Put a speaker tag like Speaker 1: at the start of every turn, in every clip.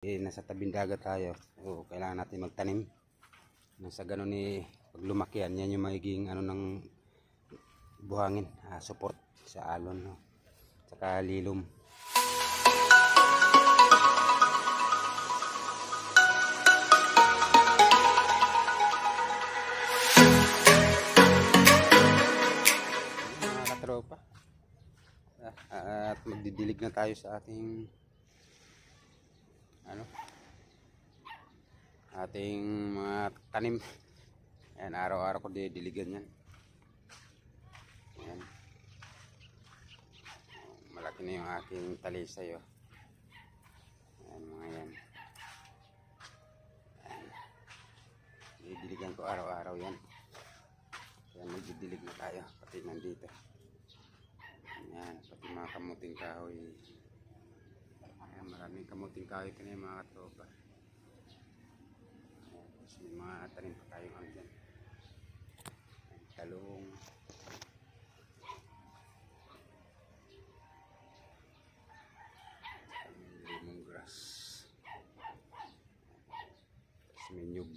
Speaker 1: Nasa tabing dagat tayo, so kailangan natin magtanim. Nasa ganun pag lumaki yan yung magiging ano ng buhangin, support sa alon, no? Saka lilom. Mga katropa, at magdidilig na tayo sa ating ating mga tanim. Ayan, araw-araw ko didiligan yan. Ayan. Malaki na yung aking talisay, oh. Ayan, mga yan. Ayan. Didiligan ko araw-araw yan. Ayan, magdidilig na tayo pati nandito. Ayan, pati mga kamuting kahoy. Ayan, maraming kamuting kahoy ka na yung mga katropa. May mga tanim pa tayong ano dyan, talong, lemongrass, tapos may nyug.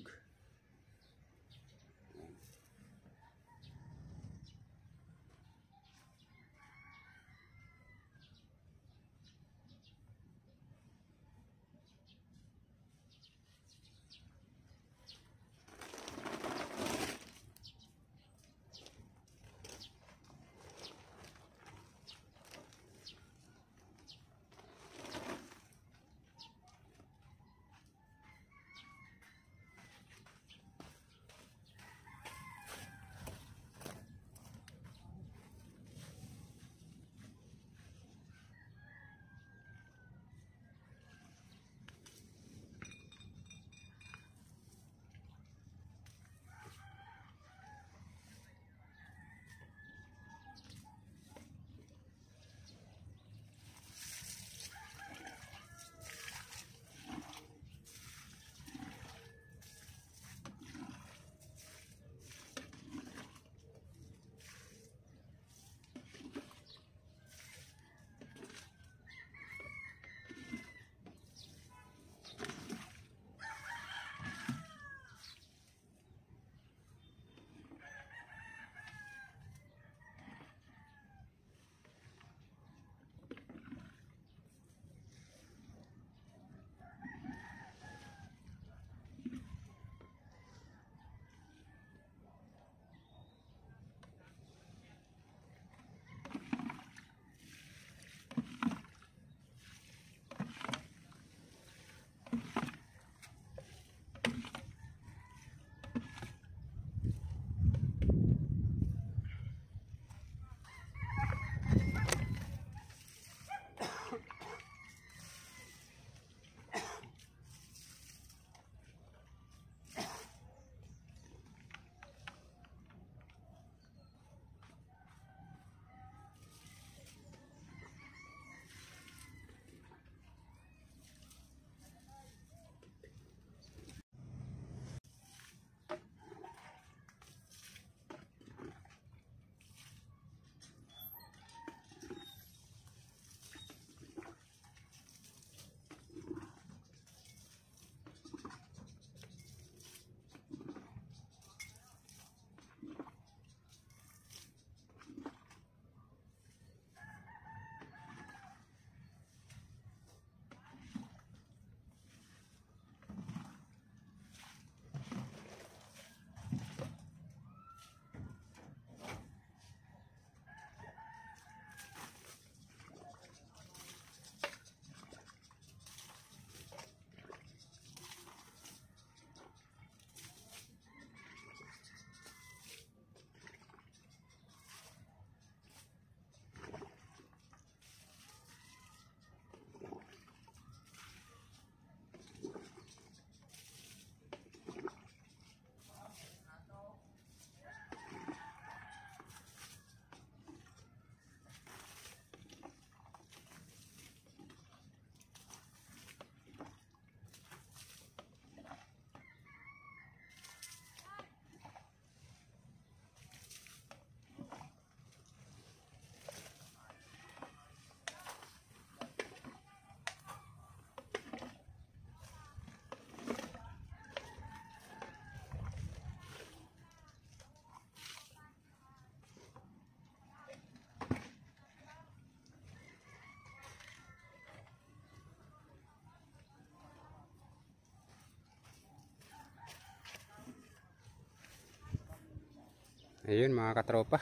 Speaker 1: Ayun mga katropa,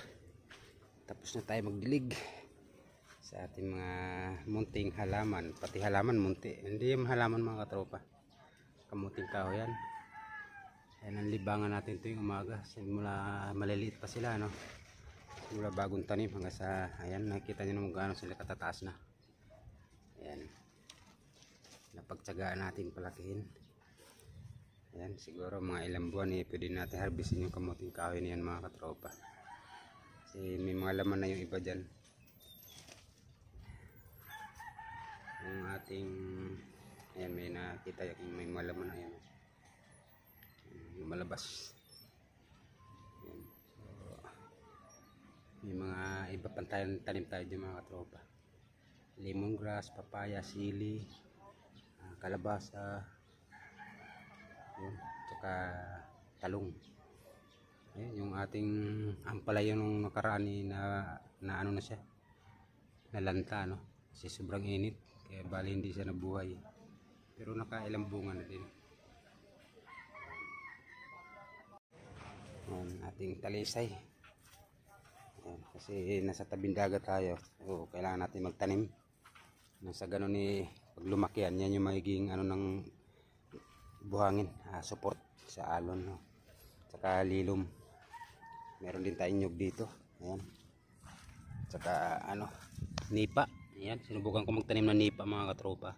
Speaker 1: tapos na tayo magdilig sa ating mga munting halaman, pati halaman munti, hindi yung halaman mga katropa, kamuting kahoy yan. Yan ang libangan natin tuwing umaga, simula maliliit pa sila, no? Simula bagong tanim hanggang sa, ayan, nakikita nyo naman gaano sila katataas na. Ayan, napagtsagaan natin palakihin. Ayan, siguro mga ilang buwan pwede natin harvestin yung kamuting kahoy niyan mga katropa. Kasi may mga laman na yung iba dyan. Yung ating, ayan, may nakita yung may mga laman na yan. Yung malabas. Ayan. So, may mga iba pang tanim tayo dyan mga katropa. Lemongrass, papaya, sili, kalabasa, yun, tsaka talong. Ayun, yung ating ampalaya nung nakaraan na ano na siya, nalanta, no? Kasi sobrang init, kaya bali hindi siya nabuhay, pero nakailang bunga na din. Ayan, ating talisay. Ayan, kasi nasa tabing dagat tayo, so kailangan natin magtanim nasa ganun pag lumaki yan yung magiging ano ng buhangin, support sa alon, no? Saka lilom. Meron din tayong nyug dito. Ayan. Saka ano, nipa. Ayan, sinubukan ko magtanim ng nipa mga katropa.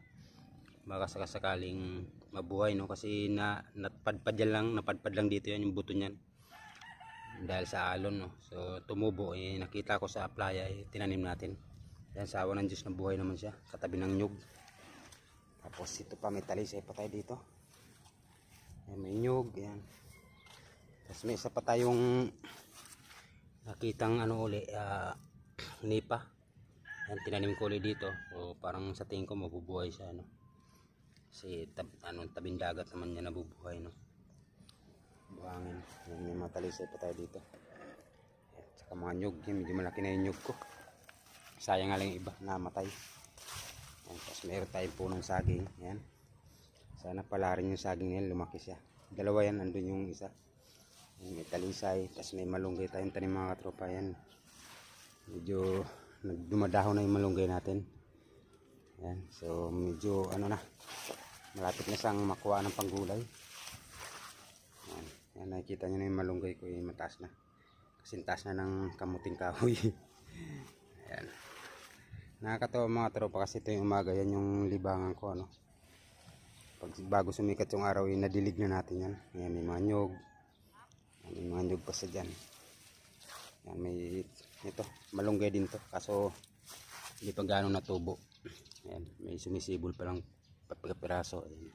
Speaker 1: Baka sakaling mabuhay, no? Kasi napadpad lang dito yan yung buto niyan. Dahil sa alon, no? So tumubo, nakita ko sa playa, tinanim natin. Ayan, sa awa ng Diyos na buhay naman siya, katabi ng nyug. Tapos ito pa, may talisay pa tayo dito. Ayan, may nyug, ayan. Tapos may isa pa tayong nakitang ano uli, nipa. Ayan, tinanim ko ulit dito. So parang sa tingin ko mabubuhay siya, no? Kasi tabing dagat naman niya nabubuhay, no? Buhangin. Ayan, may mga talisay pa tayo dito. Ayan, saka mga nyug, medyo malaki na yung nyug ko. Sayang nga lang yung iba, namatay. Ayan, tapos meron tayong punong saging. Ayan. Sana pala rin yung saging niya, lumaki siya. Dalawa yan, andun yung isa. Ayan, may talisay, tapos may malunggay tayong tanim mga katropa. Ayan. Medyo dumadaho na yung malunggay natin. Ayan, so medyo ano na, malapit na siyang makuha ng panggulay. Ayan, ayan, nakikita nyo na yung malunggay ko, yung mataas na. Kasi taas na ng kamuting kahoy. Ayan. Nakakatawa mga tropa kasi ito yung umaga, yan yung libangan ko, ano. Bago sumikat yung araw, nadilig na natin yan. Ayan, may mga nyug. Ayan, may mga nyug pa sa dyan. Ayan, may ito, malunggay din to. Kaso hindi pa gano'ng natubo. Ayan, may sumisibol pa lang pagkapiraso. Ayan.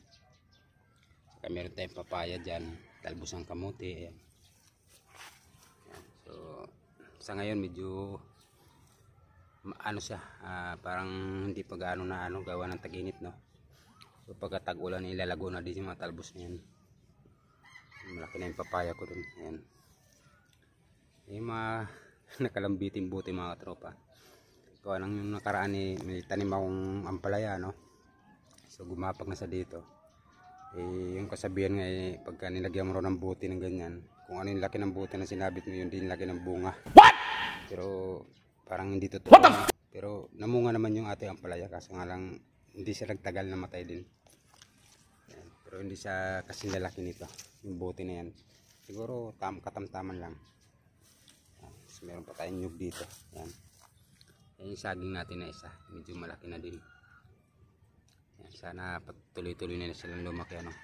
Speaker 1: Saka meron tayong papaya dyan. Talbos ng kamote. Ayan. Ayan. So sa ngayon medyo ano siya, parang hindi pa gaano na ano, gawa ng tag-init, no? So pagka tag-ulan, ilalago na din yung mga talbos na yan. Malaki na yung papaya ko dun. Ayan. Yung mga nakalambiting buti mga katropa. Ikaw lang yung nakaraan may tanim akong ampalaya, no? So gumapag na sa dito. Yung kasabihan nga pagka nilagyan mo rin ng buti ng ganyan, kung ano yung laki ng buti na sinabit mo, yun din laki ng bunga. What? Pero parang hindi totoo. Pero namunga naman yung ating ampalaya, kaso nga lang hindi siya nagtagal, namatay din. Ayan. Pero hindi siya kasing lalaki nito, yung buti na yan. Siguro katamtaman lang. Ayan. So, meron pa tayong nyug dito. Ayan. Ayan yung saging natin na isa, medyo malaki na din. Ayan. Sana patuloy-tuloy na silang lumaki, ano.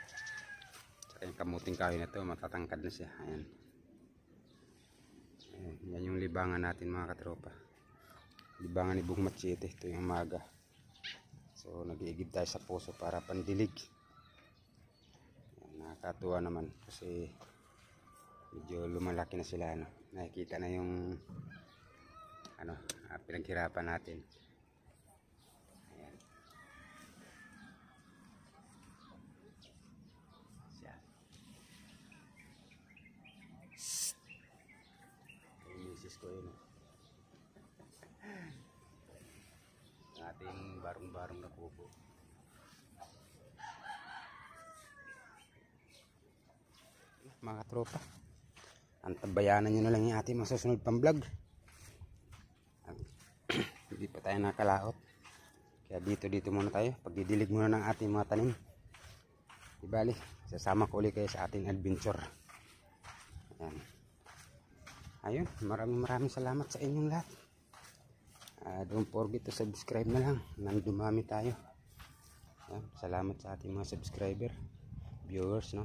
Speaker 1: Saka yung kamuting kahoy na to, matatangkad na siya. Ayan. Ayan. Yan yung libangan natin mga katropa. Libangan ni Bung Machete, ito yung umaga. So nag-iigib tayo sa puso para pandilig. Nakakatuwa naman kasi medyo lumalaki na sila, ano. Nakikita na yung ano, pinaghirapan natin. Ayan. Siya. Yung misis ko yun, ating barong-barong na kubo. Mga tropa, Antabayanan nyo na lang yung ating masusunod pang vlog. Hindi pa tayo nakalaot. Kaya dito muna tayo. Pagdidilig muna ng ating mga tanim. Di bali, sasama ko ulit kayo sa ating adventure. Ayan. Ayun, maraming salamat sa inyong lahat. Don't forget to subscribe na lang. Nang dumami tayo. Ayan, salamat sa ating mga subscriber, viewers, no?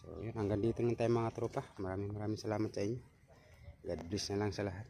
Speaker 1: So, yun, hanggang dito lang tayo mga tropa. Maraming salamat sa inyo. God bless na lang sa lahat.